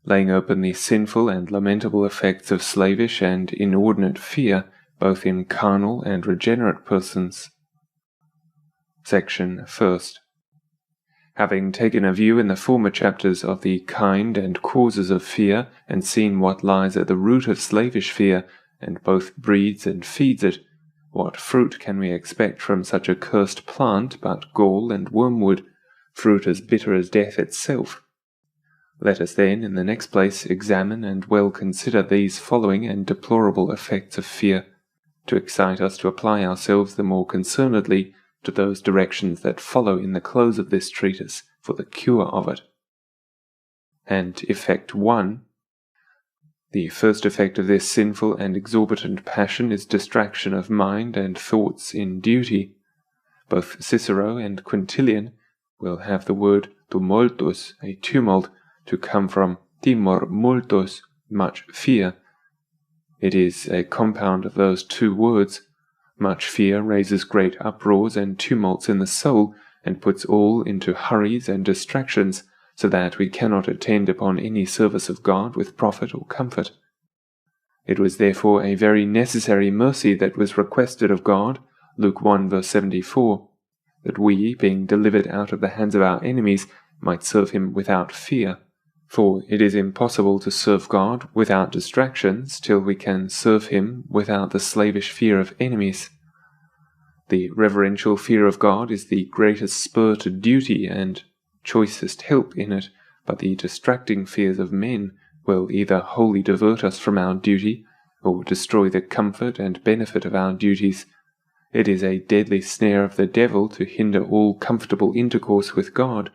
laying open the sinful and lamentable effects of slavish and inordinate fear, both in carnal and regenerate persons. Section 1st. Having taken a view in the former chapters of the kind and causes of fear, and seen what lies at the root of slavish fear, and both breeds and feeds it, what fruit can we expect from such a cursed plant but gall and wormwood, fruit as bitter as death itself? Let us then, in the next place, examine and well consider these following and deplorable effects of fear, to excite us to apply ourselves the more concernedly to those directions that follow in the close of this treatise for the cure of it. And effect 1. The first effect of this sinful and exorbitant passion is distraction of mind and thoughts in duty. Both Cicero and Quintilian will have the word tumultus, a tumult, to come from timor multus, much fear. It is a compound of those two words. Much fear raises great uproars and tumults in the soul, and puts all into hurries and distractions, so that we cannot attend upon any service of God with profit or comfort. It was therefore a very necessary mercy that was requested of God, Luke 1 verse 74, that we, being delivered out of the hands of our enemies, might serve him without fear. For it is impossible to serve God without distractions till we can serve him without the slavish fear of enemies. The reverential fear of God is the greatest spur to duty and choicest help in it, but the distracting fears of men will either wholly divert us from our duty, or destroy the comfort and benefit of our duties. It is a deadly snare of the devil to hinder all comfortable intercourse with God.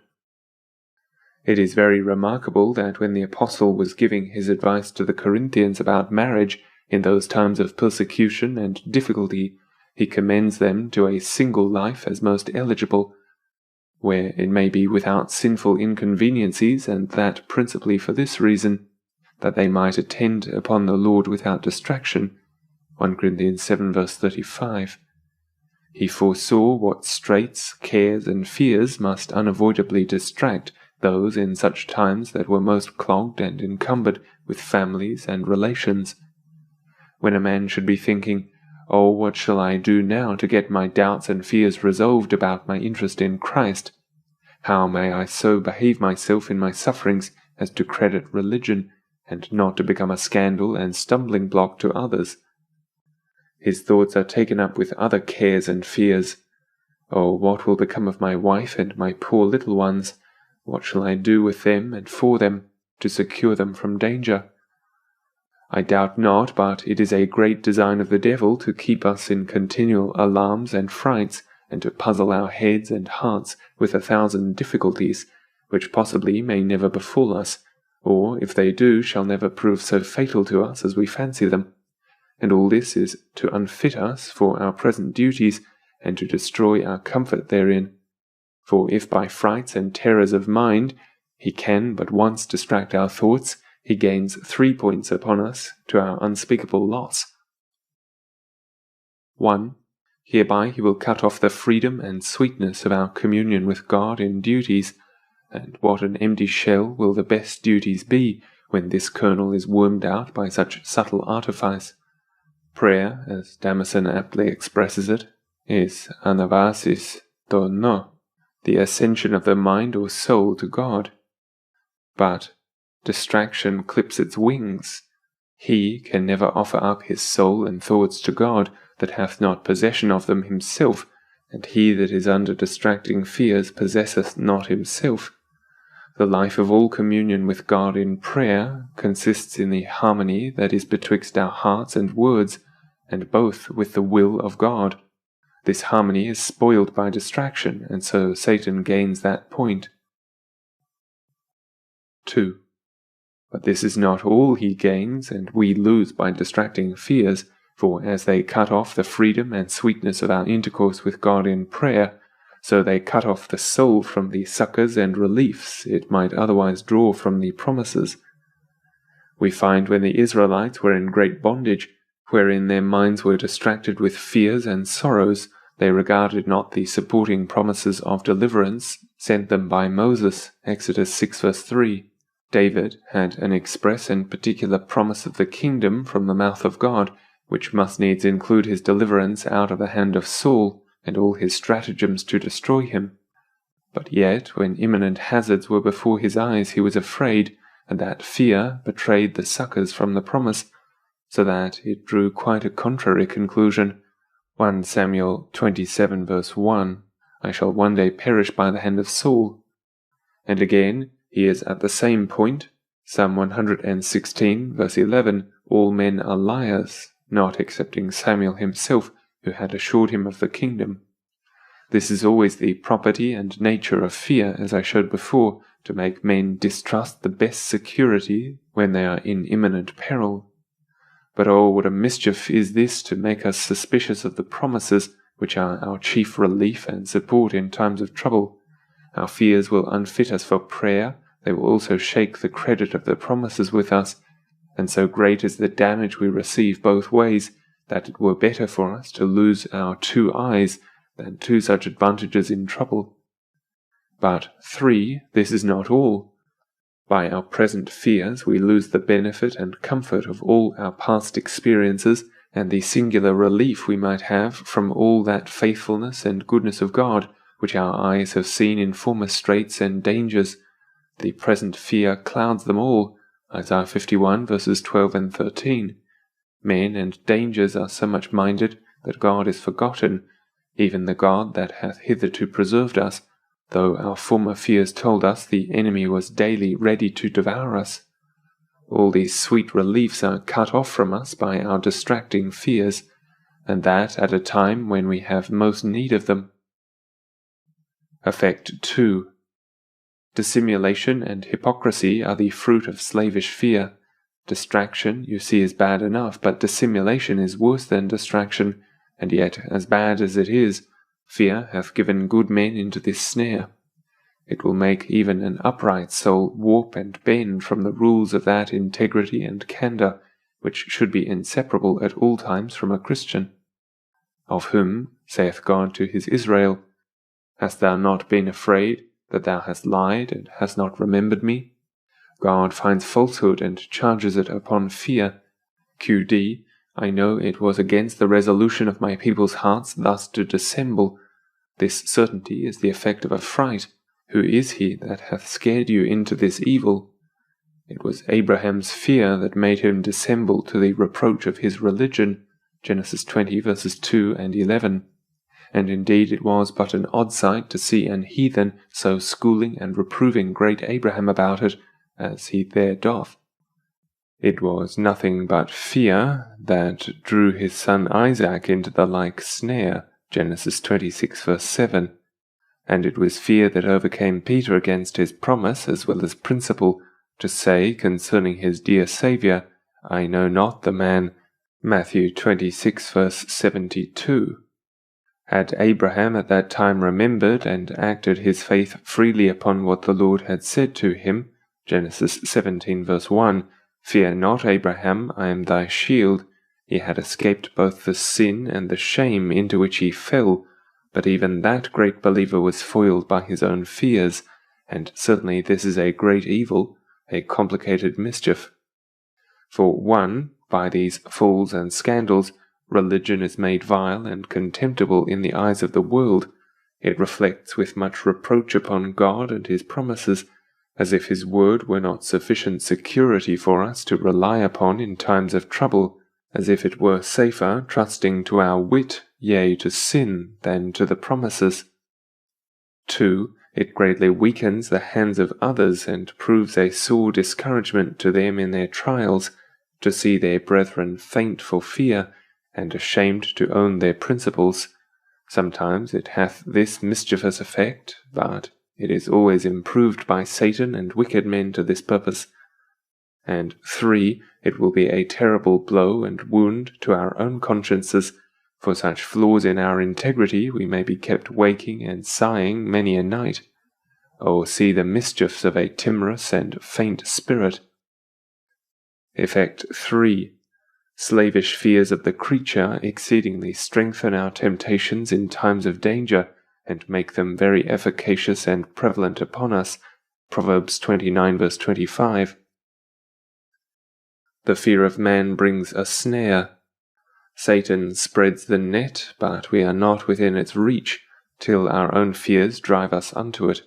It is very remarkable that when the Apostle was giving his advice to the Corinthians about marriage in those times of persecution and difficulty, he commends them to a single life as most eligible, where it may be without sinful inconveniencies, and that principally for this reason, that they might attend upon the Lord without distraction. 1 Corinthians 7 verse 35. He foresaw what straits, cares, and fears must unavoidably distract those in such times that were most clogged and encumbered with families and relations. When a man should be thinking, "Oh, what shall I do now to get my doubts and fears resolved about my interest in Christ? How may I so behave myself in my sufferings as to credit religion, and not to become a scandal and stumbling block to others?" His thoughts are taken up with other cares and fears. "Oh, what will become of my wife and my poor little ones? What shall I do with them and for them, to secure them from danger?" I doubt not, but it is a great design of the devil to keep us in continual alarms and frights, and to puzzle our heads and hearts with 1,000 difficulties, which possibly may never befall us, or, if they do, shall never prove so fatal to us as we fancy them. And all this is to unfit us for our present duties, and to destroy our comfort therein. For if by frights and terrors of mind he can but once distract our thoughts, he gains 3 points upon us to our unspeakable loss. 1. Hereby he will cut off the freedom and sweetness of our communion with God in duties, and what an empty shell will the best duties be when this kernel is wormed out by such subtle artifice. Prayer, as Damascene aptly expresses it, is anavasis to no, the ascension of the mind or soul to God. But distraction clips its wings. He can never offer up his soul and thoughts to God that hath not possession of them himself, and he that is under distracting fears possesseth not himself. The life of all communion with God in prayer consists in the harmony that is betwixt our hearts and words, and both with the will of God. This harmony is spoiled by distraction, and so Satan gains that point. 2. But this is not all he gains, and we lose by distracting fears, for as they cut off the freedom and sweetness of our intercourse with God in prayer, so they cut off the soul from the succours and reliefs it might otherwise draw from the promises. We find when the Israelites were in great bondage, wherein their minds were distracted with fears and sorrows, they regarded not the supporting promises of deliverance sent them by Moses, Exodus 6 verse 3. David had an express and particular promise of the kingdom from the mouth of God, which must needs include his deliverance out of the hand of Saul and all his stratagems to destroy him. But yet, when imminent hazards were before his eyes, he was afraid, and that fear betrayed the succours from the promise, so that it drew quite a contrary conclusion. 1 Samuel 27 verse 1, I shall one day perish by the hand of Saul. And again, he is at the same point, Psalm 116 verse 11, all men are liars, not excepting Samuel himself, who had assured him of the kingdom. This is always the property and nature of fear, as I showed before, to make men distrust the best security when they are in imminent peril. But oh, what a mischief is this to make us suspicious of the promises which are our chief relief and support in times of trouble. Our fears will unfit us for prayer, they will also shake the credit of the promises with us, and so great is the damage we receive both ways, that it were better for us to lose our 2 eyes than 2 such advantages in trouble. But 3, this is not all. By our present fears we lose the benefit and comfort of all our past experiences, and the singular relief we might have from all that faithfulness and goodness of God, which our eyes have seen in former straits and dangers. The present fear clouds them all, Isaiah 51 verses 12 and 13. Men and dangers are so much minded that God is forgotten, even the God that hath hitherto preserved us, though our former fears told us the enemy was daily ready to devour us. All these sweet reliefs are cut off from us by our distracting fears, and that at a time when we have most need of them. Effect 2. Dissimulation and hypocrisy are the fruit of slavish fear. Distraction, you see, is bad enough, but dissimulation is worse than distraction, and yet, as bad as it is, fear hath given good men into this snare. It will make even an upright soul warp and bend from the rules of that integrity and candour which should be inseparable at all times from a Christian. Of whom, saith God to his Israel, Hast thou not been afraid that thou hast lied and hast not remembered me? God finds falsehood and charges it upon fear. Q.D. I know it was against the resolution of my people's hearts thus to dissemble. This certainty is the effect of a fright. Who is he that hath scared you into this evil? It was Abraham's fear that made him dissemble to the reproach of his religion, Genesis 20 verses 2 and 11. And indeed it was but an odd sight to see an heathen so schooling and reproving great Abraham about it, as he there doth. It was nothing but fear that drew his son Isaac into the like snare, Genesis 26 verse 7. And it was fear that overcame Peter against his promise as well as principle, to say concerning his dear Saviour, I know not the man, Matthew 26 verse 72. Had Abraham at that time remembered and acted his faith freely upon what the Lord had said to him, Genesis 17 verse 1, Fear not, Abraham, I am thy shield, he had escaped both the sin and the shame into which he fell, but even that great believer was foiled by his own fears, and certainly this is a great evil, a complicated mischief. For one, by these falls and scandals, religion is made vile and contemptible in the eyes of the world. It reflects with much reproach upon God and his promises, as if his word were not sufficient security for us to rely upon in times of trouble, as if it were safer trusting to our wit, yea, to sin, than to the promises. 2. It greatly weakens the hands of others and proves a sore discouragement to them in their trials, to see their brethren faint for fear, and ashamed to own their principles. Sometimes it hath this mischievous effect, but it is always improved by Satan and wicked men to this purpose. And 3. It will be a terrible blow and wound to our own consciences. For such flaws in our integrity we may be kept waking and sighing many a night. Oh, see the mischiefs of a timorous and faint spirit. Effect 3. Slavish fears of the creature exceedingly strengthen our temptations in times of danger, and make them very efficacious and prevalent upon us, Proverbs 29 verse 25. The fear of man brings a snare. Satan spreads the net, but we are not within its reach, till our own fears drive us unto it.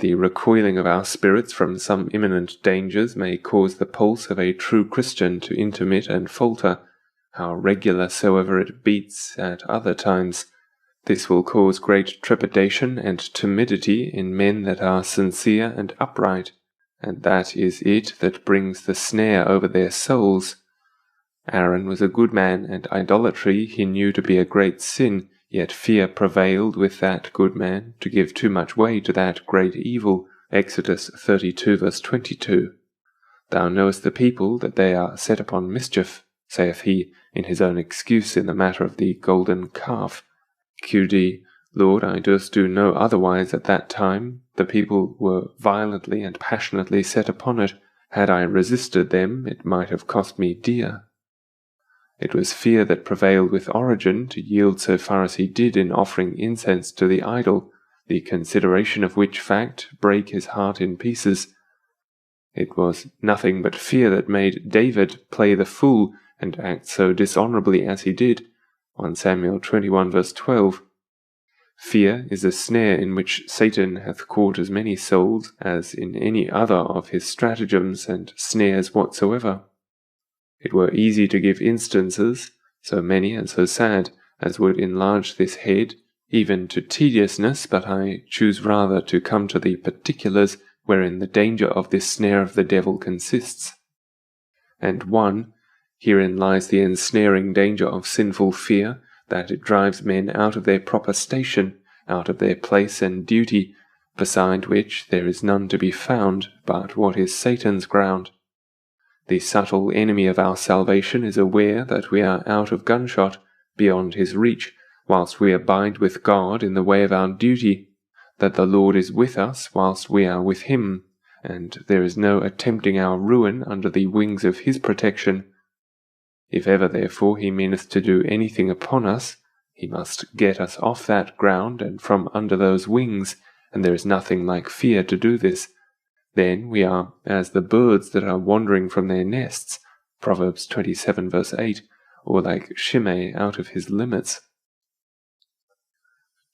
The recoiling of our spirits from some imminent dangers may cause the pulse of a true Christian to intermit and falter, how regular soever it beats at other times. This will cause great trepidation and timidity in men that are sincere and upright, and that is it that brings the snare over their souls. Aaron was a good man, and idolatry he knew to be a great sin, yet fear prevailed with that good man to give too much way to that great evil. Exodus 32 verse 22. Thou knowest the people that they are set upon mischief, saith he in his own excuse in the matter of the golden calf. Q.D. Lord, I durst do no otherwise at that time. The people were violently and passionately set upon it. Had I resisted them, it might have cost me dear. It was fear that prevailed with Origen to yield so far as he did in offering incense to the idol, the consideration of which fact brake his heart in pieces. It was nothing but fear that made David play the fool and act so dishonorably as he did. 1 Samuel 21 verse 12. Fear is a snare in which Satan hath caught as many souls as in any other of his stratagems and snares whatsoever. It were easy to give instances, so many and so sad, as would enlarge this head, even to tediousness, but I choose rather to come to the particulars wherein the danger of this snare of the devil consists. And 1. Herein lies the ensnaring danger of sinful fear, that it drives men out of their proper station, out of their place and duty, beside which there is none to be found but what is Satan's ground. The subtle enemy of our salvation is aware that we are out of gunshot, beyond his reach, whilst we abide with God in the way of our duty, that the Lord is with us whilst we are with him, and there is no attempting our ruin under the wings of his protection. If ever therefore he meaneth to do anything upon us, he must get us off that ground and from under those wings, and there is nothing like fear to do this. Then we are as the birds that are wandering from their nests, Proverbs 27 verse 8, or like Shimei out of his limits.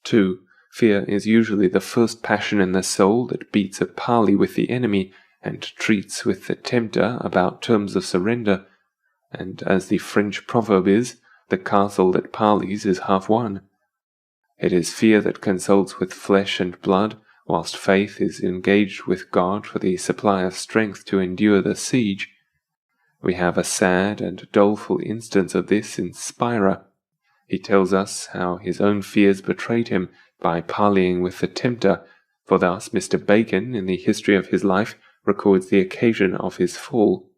2. Fear is usually the first passion in the soul that beats a parley with the enemy, and treats with the tempter about terms of surrender, and as the French proverb is, the castle that parleys is half won. It is fear that consults with flesh and blood, whilst faith is engaged with God for the supply of strength to endure the siege. We have a sad and doleful instance of this in Spira. He tells us how his own fears betrayed him by parleying with the tempter, for thus Mr. Bacon, in the history of his life, records the occasion of his fall.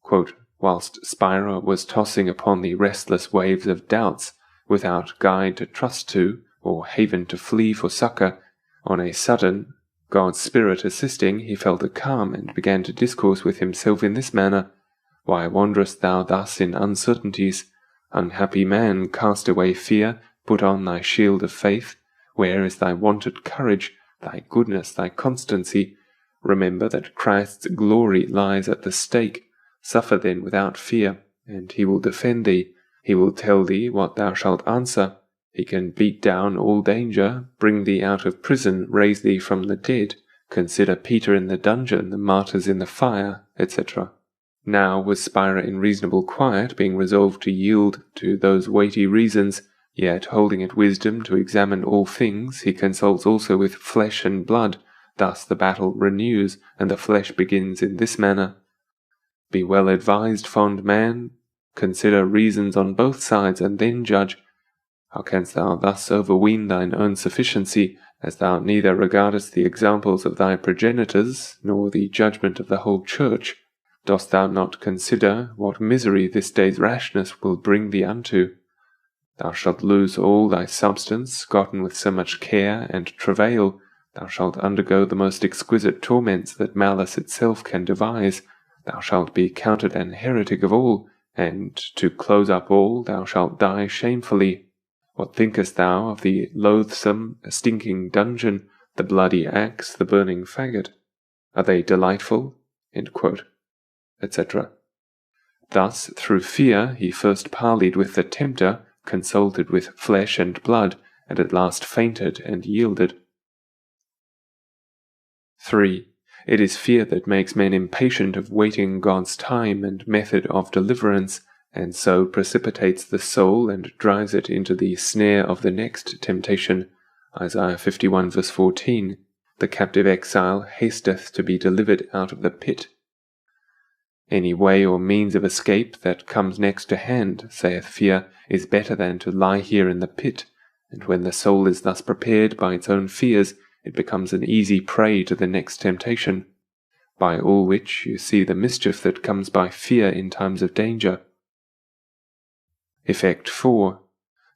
Quote, whilst Spira was tossing upon the restless waves of doubts, without guide to trust to, or haven to flee for succour, on a sudden, God's Spirit assisting, he felt a calm, and began to discourse with himself in this manner: Why wanderest thou thus in uncertainties? Unhappy man, cast away fear, put on thy shield of faith. Where is thy wonted courage, thy goodness, thy constancy? Remember that Christ's glory lies at the stake. Suffer then without fear, and he will defend thee. He will tell thee what thou shalt answer. He can beat down all danger, bring thee out of prison, raise thee from the dead. Consider Peter in the dungeon, the martyrs in the fire, etc. Now was Spira in reasonable quiet, being resolved to yield to those weighty reasons, yet holding it wisdom to examine all things, he consults also with flesh and blood. Thus the battle renews, and the flesh begins in this manner: Be well advised, fond man, consider reasons on both sides, and then judge. How canst thou thus overween thine own sufficiency, as thou neither regardest the examples of thy progenitors, nor the judgment of the whole church? Dost thou not consider what misery this day's rashness will bring thee unto? Thou shalt lose all thy substance, gotten with so much care and travail. Thou shalt undergo the most exquisite torments that malice itself can devise. Thou shalt be counted an heretic of all, and, to close up all, thou shalt die shamefully. What thinkest thou of the loathsome, stinking dungeon, the bloody axe, the burning faggot? Are they delightful? Etc. Thus, through fear, he first parleyed with the tempter, consulted with flesh and blood, and at last fainted and yielded. 3. It is fear that makes men impatient of waiting God's time and method of deliverance, and so precipitates the soul and drives it into the snare of the next temptation. Isaiah 51 verse 14. The captive exile hasteth to be delivered out of the pit. Any way or means of escape that comes next to hand, saith fear, is better than to lie here in the pit, and when the soul is thus prepared by its own fears, it becomes an easy prey to the next temptation. By all which you see the mischief that comes by fear in times of danger. Effect 4.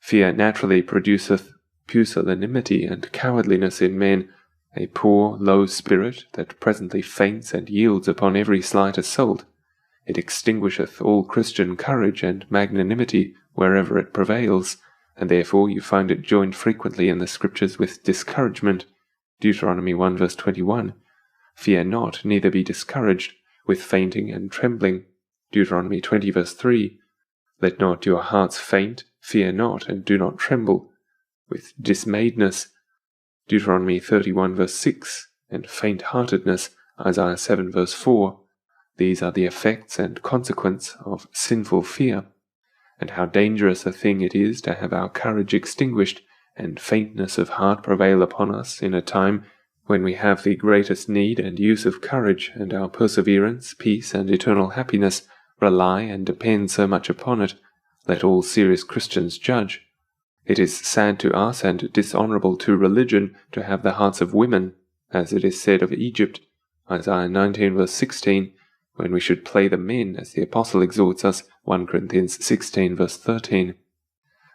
Fear naturally produceth pusillanimity and cowardliness in men, a poor, low spirit that presently faints and yields upon every slight assault. It extinguisheth all Christian courage and magnanimity wherever it prevails, and therefore you find it joined frequently in the Scriptures with discouragement. Deuteronomy 1 verse 21. Fear not, neither be discouraged, with fainting and trembling. Deuteronomy 20 verse 3. Let not your hearts faint, fear not, and do not tremble, with dismayedness. Deuteronomy 31 verse 6, and faint-heartedness. Isaiah 7 verse 4. These are the effects and consequence of sinful fear, and how dangerous a thing it is to have our courage extinguished and faintness of heart prevail upon us in a time when we have the greatest need and use of courage, and our perseverance, peace, and eternal happiness rely and depend so much upon it. Let all serious Christians judge. It is sad to us and dishonorable to religion to have the hearts of women, as it is said of Egypt, Isaiah 19 verse 16, when we should play the men, as the Apostle exhorts us, 1 Corinthians 16 verse 13.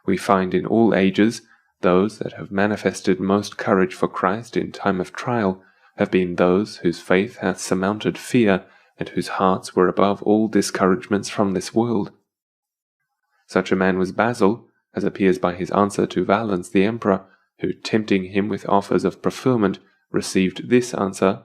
We find in all ages those that have manifested most courage for Christ in time of trial have been those whose faith hath surmounted fear, and whose hearts were above all discouragements from this world. Such a man was Basil, as appears by his answer to Valens the emperor, who, tempting him with offers of preferment, received this answer,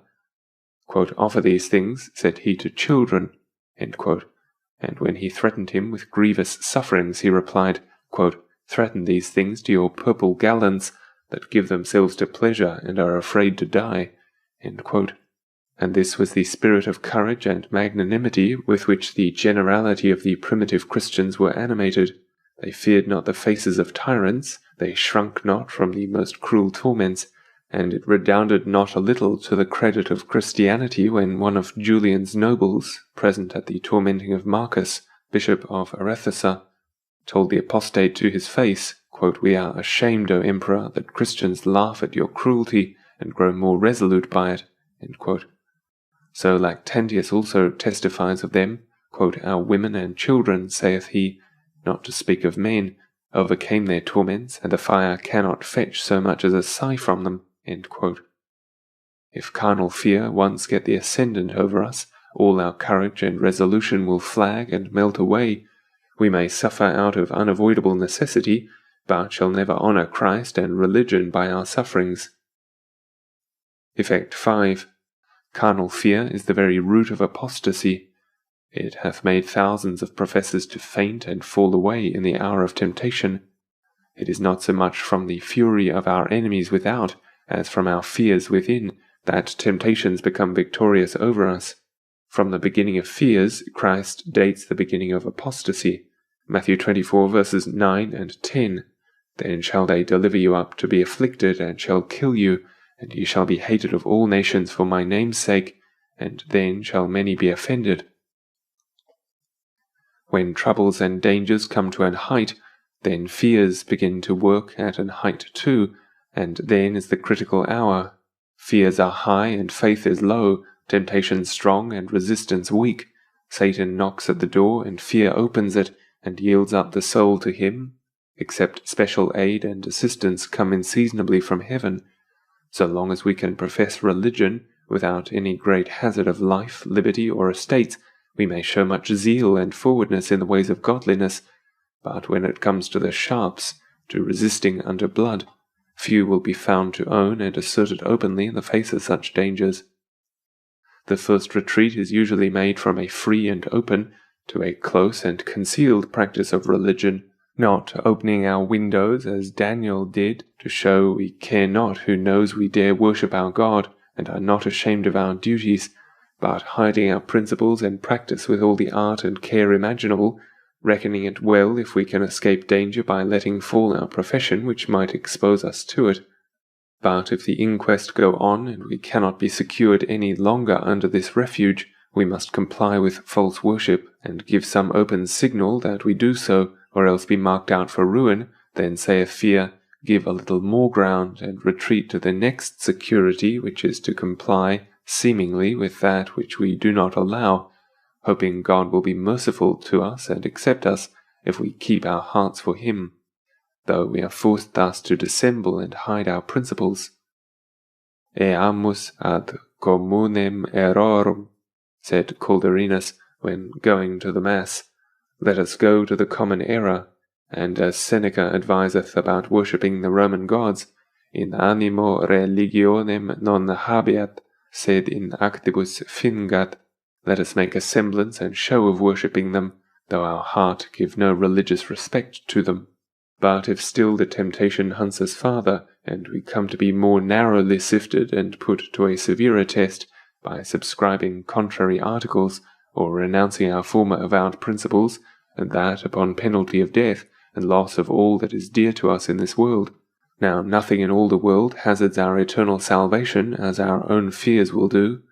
quote, "Offer these things," said he, "to children," end quote. And when he threatened him with grievous sufferings, he replied, quote, "Threaten these things to your purple gallants, that give themselves to pleasure and are afraid to die," end quote. And this was the spirit of courage and magnanimity with which the generality of the primitive Christians were animated. They feared not the faces of tyrants, they shrunk not from the most cruel torments, and it redounded not a little to the credit of Christianity when one of Julian's nobles, present at the tormenting of Marcus, Bishop of Arethusa, told the apostate to his face, quote, "We are ashamed, O Emperor, that Christians laugh at your cruelty and grow more resolute by it," end quote. So Lactantius also testifies of them, quote, "Our women and children, saith he, not to speak of men, overcame their torments, and the fire cannot fetch so much as a sigh from them," end quote. If carnal fear once get the ascendant over us, all our courage and resolution will flag and melt away. We may suffer out of unavoidable necessity, but shall never honor Christ and religion by our sufferings. Effect 5. Carnal fear is the very root of apostasy. It hath made thousands of professors to faint and fall away in the hour of temptation. It is not so much from the fury of our enemies without, as from our fears within, that temptations become victorious over us. From the beginning of fears, Christ dates the beginning of apostasy. Matthew 24 verses 9 and 10. Then shall they deliver you up to be afflicted, and shall kill you, and ye shall be hated of all nations for my name's sake, and then shall many be offended. When troubles and dangers come to an height, then fears begin to work at an height too, and then is the critical hour. Fears are high and faith is low, temptation strong and resistance weak. Satan knocks at the door, and fear opens it, and yields up the soul to him, except special aid and assistance come unseasonably from heaven. So long as we can profess religion without any great hazard of life, liberty, or estates, we may show much zeal and forwardness in the ways of godliness, but when it comes to the sharps, to resisting under blood, few will be found to own and assert it openly in the face of such dangers. The first retreat is usually made from a free and open to a close and concealed practice of religion, not opening our windows as Daniel did to show we care not who knows we dare worship our God and are not ashamed of our duties, but hiding our principles and practice with all the art and care imaginable, reckoning it well if we can escape danger by letting fall our profession which might expose us to it. But if the inquest go on and we cannot be secured any longer under this refuge, we must comply with false worship, and give some open signal that we do so, or else be marked out for ruin. Then saith Fear, give a little more ground, and retreat to the next security, which is to comply, seemingly, with that which we do not allow, hoping God will be merciful to us and accept us, if we keep our hearts for him, though we are forced thus to dissemble and hide our principles. Eamus ad communem errorum, said Calderinus when going to the Mass. Let us go to the common error, and as Seneca adviseth about worshipping the Roman gods, in animo religionem non habeat, sed in actibus fingat, let us make a semblance and show of worshipping them, though our heart give no religious respect to them. But if still the temptation hunts us farther, and we come to be more narrowly sifted and put to a severer test, by subscribing contrary articles, or renouncing our former avowed principles, and that upon penalty of death, and loss of all that is dear to us in this world. Now nothing in all the world hazards our eternal salvation as our own fears will do.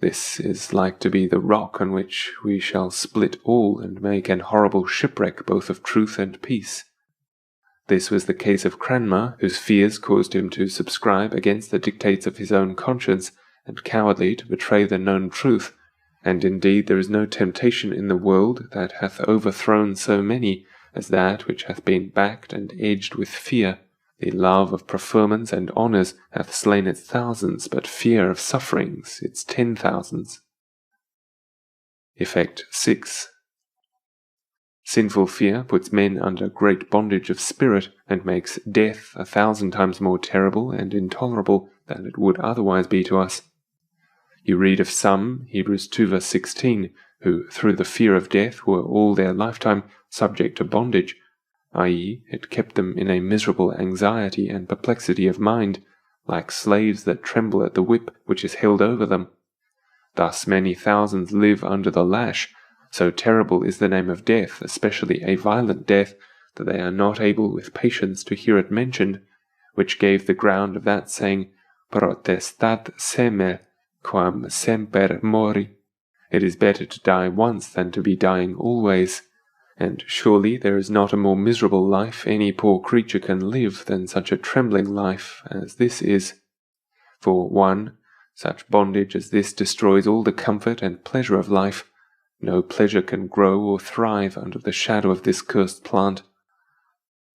This is like to be the rock on which we shall split all, and make an horrible shipwreck both of truth and peace. This was the case of Cranmer, whose fears caused him to subscribe against the dictates of his own conscience, and cowardly to betray the known truth. And indeed there is no temptation in the world that hath overthrown so many as that which hath been backed and edged with fear. The love of preferments and honours hath slain its thousands, but fear of sufferings its 10,000s. Effect 6. Sinful fear puts men under great bondage of spirit, and makes death 1,000 times more terrible and intolerable than it would otherwise be to us. You read of some, Hebrews 2 verse 16, who through the fear of death were all their lifetime subject to bondage, i.e., it kept them in a miserable anxiety and perplexity of mind, like slaves that tremble at the whip which is held over them. Thus many thousands live under the lash. So terrible is the name of death, especially a violent death, that they are not able with patience to hear it mentioned, which gave the ground of that saying, Protestat semel, quam semper mori. It is better to die once than to be dying always. And surely there is not a more miserable life any poor creature can live than such a trembling life as this is. For 1, such bondage as this destroys all the comfort and pleasure of life. No pleasure can grow or thrive under the shadow of this cursed plant.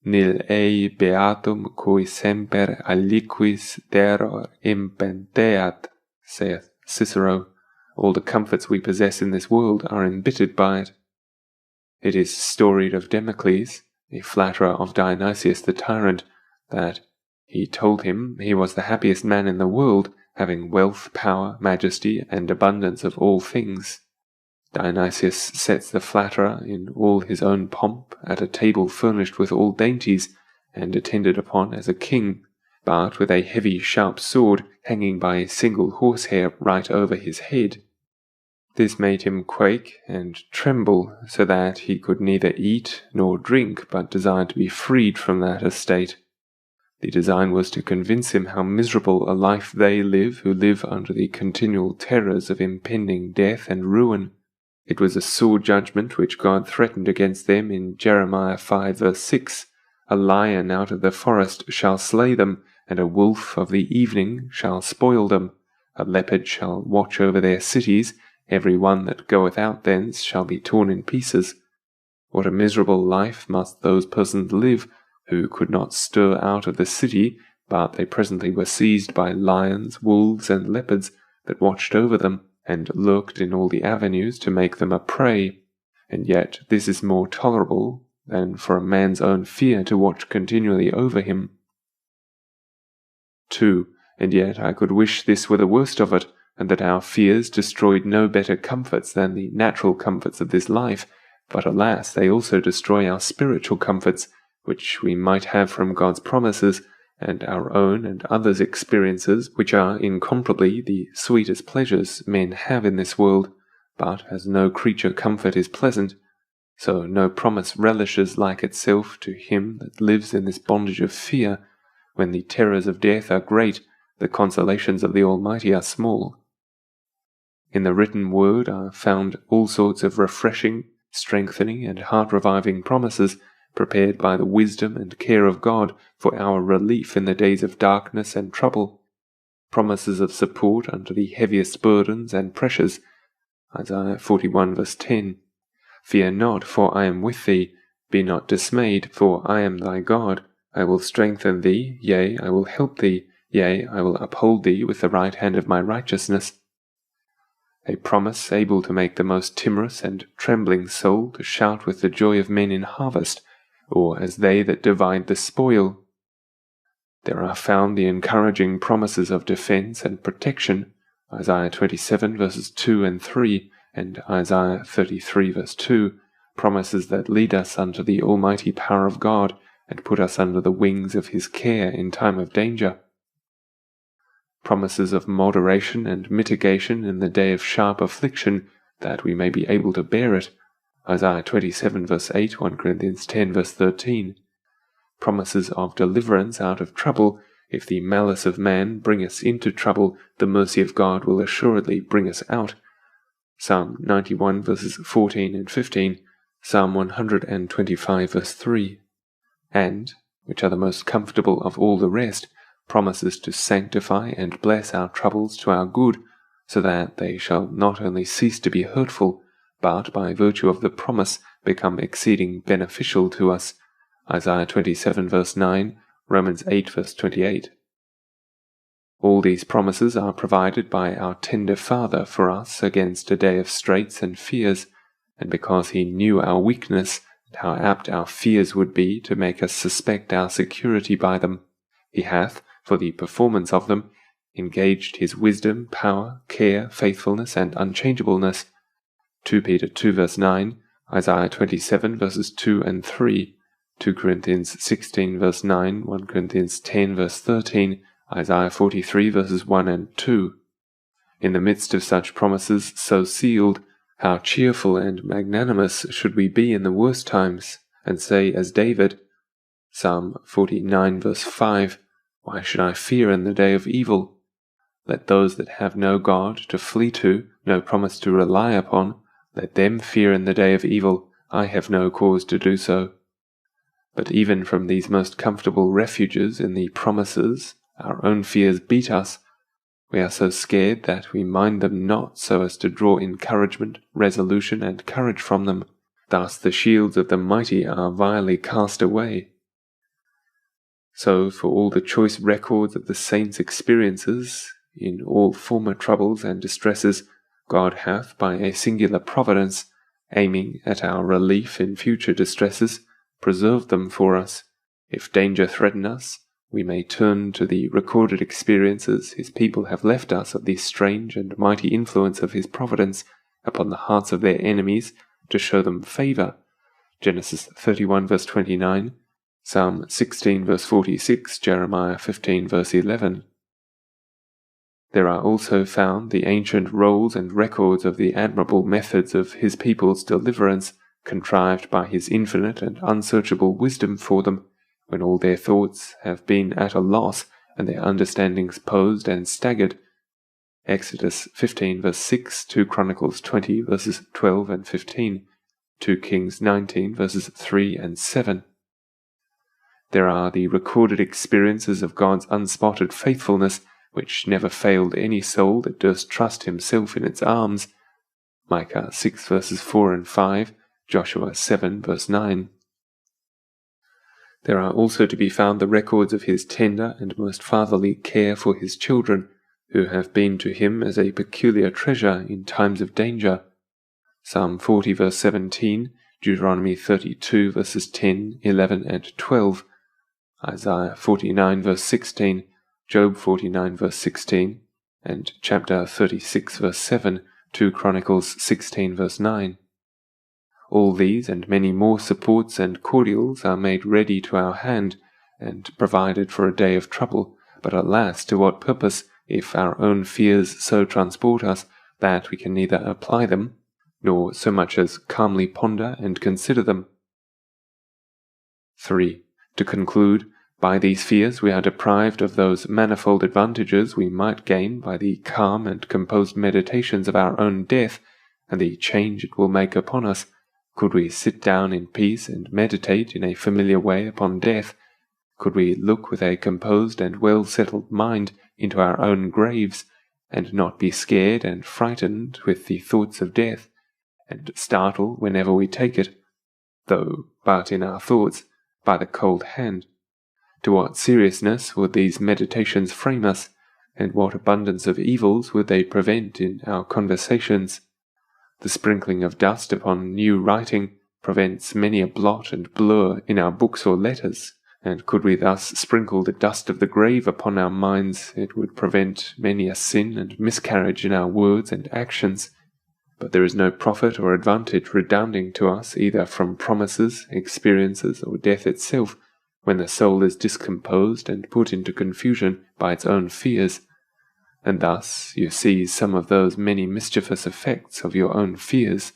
Nil ei beatum cui semper aliquis terror impenteat, saith Cicero. All the comforts we possess in this world are embittered by it. It is storied of Damocles, the flatterer of Dionysius the tyrant, that he told him he was the happiest man in the world, having wealth, power, majesty, and abundance of all things. Dionysius sets the flatterer in all his own pomp at a table furnished with all dainties, and attended upon as a king, but with a heavy sharp sword hanging by a single horsehair right over his head. This made him quake and tremble, so that he could neither eat nor drink, but desired to be freed from that estate. The design was to convince him how miserable a life they live who live under the continual terrors of impending death and ruin. It was a sore judgment which God threatened against them in Jeremiah 5 verse 6. A lion out of the forest shall slay them, and a wolf of the evening shall spoil them. A leopard shall watch over their cities, every one that goeth out thence shall be torn in pieces. What a miserable life must those persons live, who could not stir out of the city, but they presently were seized by lions, wolves, and leopards that watched over them, and lurked in all the avenues to make them a prey. And yet this is more tolerable than for a man's own fear to watch continually over him. 2. And yet I could wish this were the worst of it, and that our fears destroyed no better comforts than the natural comforts of this life, but alas, they also destroy our spiritual comforts, which we might have from God's promises, and our own and others' experiences, which are incomparably the sweetest pleasures men have in this world. But as no creature comfort is pleasant, so no promise relishes like itself to him that lives in this bondage of fear. When the terrors of death are great, the consolations of the Almighty are small. In the written word are found all sorts of refreshing, strengthening, and heart-reviving promises, prepared by the wisdom and care of God for our relief in the days of darkness and trouble, promises of support under the heaviest burdens and pressures. Isaiah 41 verse 10. Fear not, for I am with thee. Be not dismayed, for I am thy God. I will strengthen thee, yea, I will help thee, yea, I will uphold thee with the right hand of my righteousness. A promise able to make the most timorous and trembling soul to shout with the joy of men in harvest, or as they that divide the spoil. There are found the encouraging promises of defense and protection, Isaiah 27 verses 2 and 3, and Isaiah 33 verse 2, promises that lead us unto the almighty power of God, and put us under the wings of his care in time of danger. Promises of moderation and mitigation in the day of sharp affliction, that we may be able to bear it, Isaiah 27 verse 8, 1 Corinthians 10 verse 13. Promises of deliverance out of trouble. If the malice of man bring us into trouble, the mercy of God will assuredly bring us out. Psalm 91 verses 14 and 15, Psalm 125 verse 3. And, which are the most comfortable of all the rest, promises to sanctify and bless our troubles to our good, so that they shall not only cease to be hurtful, but by virtue of the promise become exceeding beneficial to us. Isaiah 27 verse 9, Romans 8 verse 28. All these promises are provided by our tender Father for us against a day of straits and fears, and because he knew our weakness and how apt our fears would be to make us suspect our security by them, he hath, for the performance of them, engaged his wisdom, power, care, faithfulness, and unchangeableness. 2 Peter 2 verse 9, Isaiah 27 verses 2 and 3, 2 Corinthians 16 verse 9, 1 Corinthians 10 verse 13, Isaiah 43 verses 1 and 2. In the midst of such promises so sealed, how cheerful and magnanimous should we be in the worst times, and say as David, Psalm 49 verse 5, Why should I fear in the day of evil? Let those that have no God to flee to, no promise to rely upon, let them fear in the day of evil. I have no cause to do so. But even from these most comfortable refuges in the promises, our own fears beat us. We are so scared that we mind them not so as to draw encouragement, resolution, and courage from them. Thus the shields of the mighty are vilely cast away. So for all the choice records of the saints' experiences, in all former troubles and distresses, God hath, by a singular providence, aiming at our relief in future distresses, preserved them for us. If danger threaten us, we may turn to the recorded experiences his people have left us of the strange and mighty influence of his providence upon the hearts of their enemies to show them favor. Genesis 31 verse 29, Psalm 16 verse 46, Jeremiah 15 verse 11. There are also found the ancient rolls and records of the admirable methods of his people's deliverance, contrived by his infinite and unsearchable wisdom for them, when all their thoughts have been at a loss and their understandings posed and staggered. Exodus 15 verse 6, 2 Chronicles 20 verses 12 and 15, 2 Kings 19 verses 3 and 7. There are the recorded experiences of God's unspotted faithfulness, which never failed any soul that durst trust himself in its arms. Micah 6 verses 4 and 5, Joshua 7 verse 9. There are also to be found the records of his tender and most fatherly care for his children, who have been to him as a peculiar treasure in times of danger. Psalm 40 verse 17, Deuteronomy 32 verses 10, 11 and 12, Isaiah 49 verse 16, Job 49 verse 16, and chapter 36 verse 7, 2 Chronicles 16 verse 9. All these and many more supports and cordials are made ready to our hand, and provided for a day of trouble, but alas, to what purpose, if our own fears so transport us that we can neither apply them, nor so much as calmly ponder and consider them? 3. To conclude, by these fears we are deprived of those manifold advantages we might gain by the calm and composed meditations of our own death, and the change it will make upon us, could we sit down in peace and meditate in a familiar way upon death, could we look with a composed and well-settled mind into our own graves, and not be scared and frightened with the thoughts of death, and startle whenever we take it, though but in our thoughts, by the cold hand, to what seriousness would these meditations frame us, and what abundance of evils would they prevent in our conversations? The sprinkling of dust upon new writing prevents many a blot and blur in our books or letters, and could we thus sprinkle the dust of the grave upon our minds, it would prevent many a sin and miscarriage in our words and actions. But there is no profit or advantage redounding to us either from promises, experiences, or death itself, when the soul is discomposed and put into confusion by its own fears. And thus you see some of those many mischievous effects of your own fears.